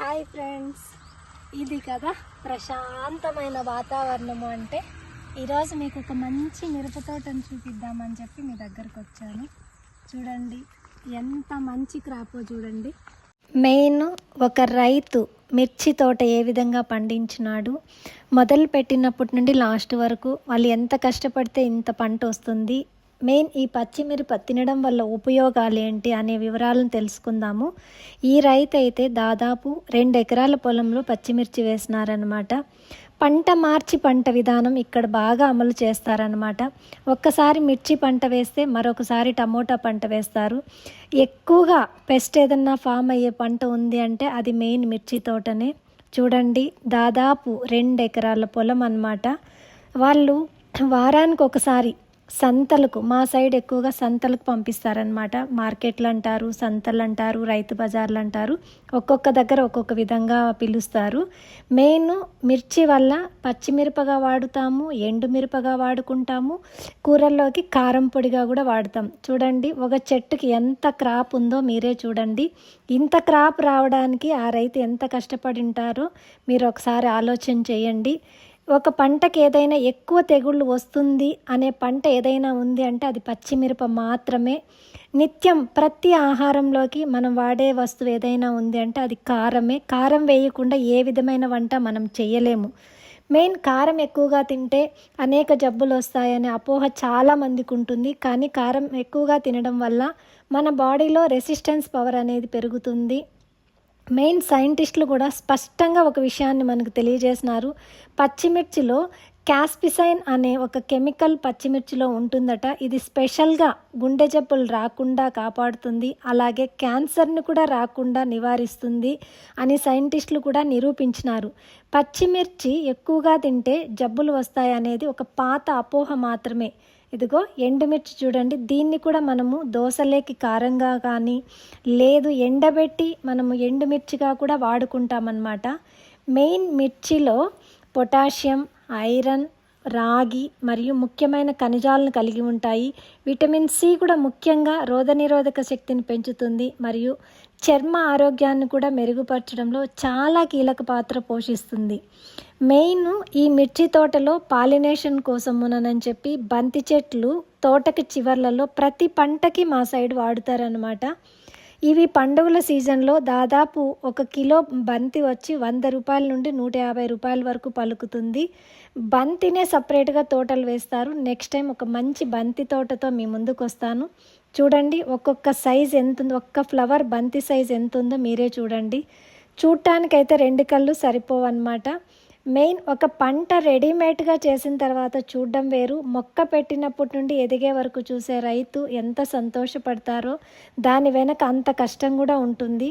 Hi friends, ఇది కదా ప్రశాంతమైన వాతావరణము అంటే ఈరోజు మీకు ఒక మంచి మిరప తోటను చూపిద్దామని చెప్పి మీ దగ్గరకు వచ్చాను. చూడండి ఎంత మంచి క్రాపో చూడండి. మెయిన్ ఒక రైతు మిర్చి తోట ఏ విధంగా పండించినాడు, మొదలు పెట్టినప్పటి నుండి లాస్ట్ వరకు వాళ్ళు ఎంత కష్టపడితే ఇంత పంట వస్తుంది, మెయిన్ ఈ పచ్చిమిరప తినడం వల్ల ఉపయోగాలు ఏంటి అనే వివరాలను తెలుసుకుందాము. ఈ రైతు అయితే దాదాపు 2 ఎకరాల పొలంలో పచ్చిమిర్చి వేసినారనమాట. పంట మార్చి పంట విధానం ఇక్కడ బాగా అమలు చేస్తారనమాట. ఒక్కసారి మిర్చి పంట వేస్తే మరొకసారి టమోటా పంట వేస్తారు. ఎక్కువగా పెస్ట్ ఏదన్నా ఫామ్ అయ్యే పంట ఉంది అంటే అది మెయిన్ మిర్చి తోటనే. చూడండి దాదాపు 2 ఎకరాల పొలం అన్నమాట. వాళ్ళు వారానికి ఒకసారి సంతలకు, మా సైడ్ ఎక్కువగా సంతలకు పంపిస్తారనమాట. మార్కెట్లు అంటారు, సంతలు అంటారు, రైతు బజార్లు అంటారు, ఒక్కొక్క దగ్గర ఒక్కొక్క విధంగా పిలుస్తారు. మెయిన్ మిర్చి వల్ల పచ్చిమిరపగా వాడుతాము, ఎండుమిరపగా వాడుకుంటాము, కూరల్లోకి కారం పొడిగా కూడా వాడతాం. చూడండి ఒక చెట్టుకి ఎంత క్రాప్ ఉందో మీరే చూడండి. ఇంత క్రాప్ రావడానికి ఆ రైతు ఎంత కష్టపడి ఉంటారో మీరు ఒకసారి ఆలోచన చేయండి. ఒక పంటకి ఏదైనా ఎక్కువ తెగుళ్ళు వస్తుంది అనే పంట ఏదైనా ఉంది అంటే అది పచ్చిమిరప మాత్రమే. నిత్యం ప్రతి ఆహారంలోకి మనం వాడే వస్తువు ఏదైనా ఉంది అంటే అది కారమే. కారం వేయకుండా ఏ విధమైన వంట మనం చేయలేము. మెయిన్ కారం ఎక్కువగా తింటే అనేక జబ్బులు వస్తాయనే అపోహ చాలామందికి ఉంటుంది. కానీ కారం ఎక్కువగా తినడం వల్ల మన బాడీలో రెసిస్టెన్స్ పవర్ అనేది పెరుగుతుంది. మెయిన్ సైంటిస్టులు కూడా స్పష్టంగా ఒక విషయాన్ని మనకు తెలియజేసినారు. పచ్చిమిర్చిలో క్యాస్పిసైన్ అనే ఒక కెమికల్ పచ్చిమిర్చిలో ఉంటుందట. ఇది స్పెషల్గా గుండె జబ్బులు రాకుండా కాపాడుతుంది, అలాగే క్యాన్సర్ని కూడా రాకుండా నివారిస్తుంది అని సైంటిస్టులు కూడా నిరూపించినారు. పచ్చిమిర్చి ఎక్కువగా తింటే జబ్బులు వస్తాయనేది ఒక పాత అపోహ మాత్రమే. ఇదిగో ఎండుమిర్చి చూడండి, దీన్ని కూడా మనము దోసలేకి కారంగా కానీ లేదు ఎండబెట్టి మనము ఎండుమిర్చిగా కూడా వాడుకుంటామన్నమాట. మెయిన్ మిర్చిలో పొటాషియం, ఐరన్, రాగి మరియు ముఖ్యమైన ఖనిజాలను కలిగి ఉంటాయి. విటమిన్ సి కూడా ముఖ్యంగా రోగనిరోధక శక్తిని పెంచుతుంది మరియు చర్మ ఆరోగ్యాన్ని కూడా మెరుగుపరచడంలో చాలా కీలక పాత్ర పోషిస్తుంది. మెయిన్ ఈ మిర్చి తోటలో పాలినేషన్ కోసమునని చెప్పి బంతి చెట్లు తోటకి చివర్లలో ప్రతి పంటకి మా సైడ్ వాడుతారనమాట. ఇవి పండుగల సీజన్లో దాదాపు 1 కిలో బంతి వచ్చి 100 రూపాయల నుండి 150 రూపాయల వరకు పలుకుతుంది. బంతినే సపరేట్గా తోటలు వేస్తారు. నెక్స్ట్ టైం ఒక మంచి బంతి తోటతో మీ ముందుకు వస్తాను. చూడండి ఒక్కొక్క సైజ్ ఎంత ఉందో, ఒక్క ఫ్లవర్ బంతి సైజ్ ఎంత ఉందో మీరే చూడండి. చూడటానికైతే 2 కళ్ళు సరిపోవన్నమాట. మెయిన్ ఒక పంట రెడీమేడ్గా చేసిన తర్వాత చూడడం వేరు, మొక్క పెట్టినప్పటి నుండి ఎదిగే వరకు చూసే రైతు ఎంత సంతోషపడతారో దాని వెనక అంత కష్టం కూడా ఉంటుంది.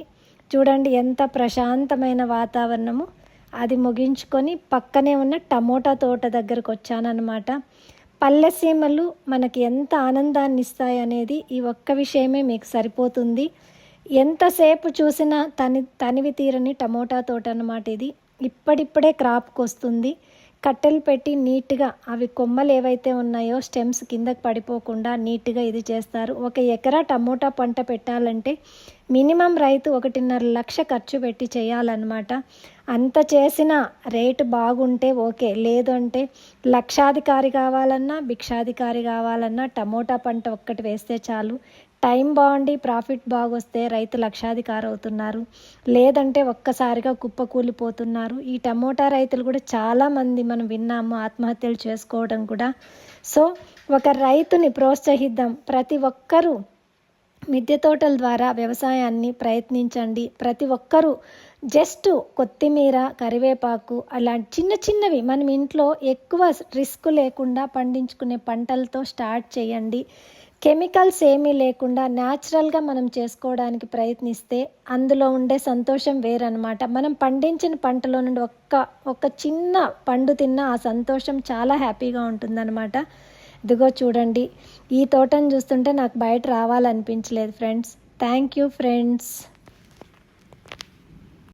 చూడండి ఎంత ప్రశాంతమైన వాతావరణము. అది ముగించుకొని పక్కనే ఉన్న టమోటా తోట దగ్గరకు వచ్చానన్నమాట. పల్లె సీమలు మనకి ఎంత ఆనందాన్ని ఇస్తాయి అనేది ఈ ఒక్క విషయమే మీకు సరిపోతుంది. ఎంతసేపు చూసినా తనివి తీరని టమోటా తోట అన్నమాట ఇది. ఇప్పుడిప్పుడే క్రాప్కి వస్తుంది. కట్టెలు పెట్టి నీట్గా అవి కొమ్మలు ఏవైతే ఉన్నాయో స్టెమ్స్ కిందకి పడిపోకుండా నీట్గా ఇది చేస్తారు. 1 ఎకరా టమోటా పంట పెట్టాలంటే మినిమం రైతు 1.5 లక్ష ఖర్చు పెట్టి చేయాలన్నమాట. అంత చేసిన రేటు బాగుంటే ఓకే, లేదు అంటే లక్షాధికారి కావాలన్నా భిక్షాధికారి కావాలన్నా టమోటా పంట ఒక్కటి వేస్తే చాలు. టైం బాగుండి ప్రాఫిట్ బాగొస్తే రైతు లక్షాధికారి అవుతున్నారు, లేదంటే ఒక్కసారిగా కుప్పకూలిపోతున్నారు. ఈ టమోటా రైతులు కూడా చాలామంది మనం విన్నాము ఆత్మహత్యలు చేసుకోవడం కూడా. సో ఒక రైతుని ప్రోత్సహిద్దాం. ప్రతి ఒక్కరూ మిద్దె తోటల ద్వారా వ్యవసాయాన్ని ప్రయత్నించండి. ప్రతి ఒక్కరూ జస్ట్ కొత్తిమీర, కరివేపాకు అలాంటి చిన్న చిన్నవి మనం ఇంట్లో ఎక్కువ రిస్క్ లేకుండా పండించుకునే పంటలతో స్టార్ట్ చేయండి. కెమికల్స్ ఏమీ లేకుండా న్యాచురల్గా మనం చేసుకోవడానికి ప్రయత్నిస్తే అందులో ఉండే సంతోషం వేరనమాట. మనం పండించిన పంటలో నుండి ఒక్క చిన్న పండు తిన్నా ఆ సంతోషం చాలా హ్యాపీగా ఉంటుందన్నమాట. ఇదిగో చూడండి, ఈ తోటను చూస్తుంటే నాకు బయట రావాలనిపించలేదు ఫ్రెండ్స్. Thank you friends.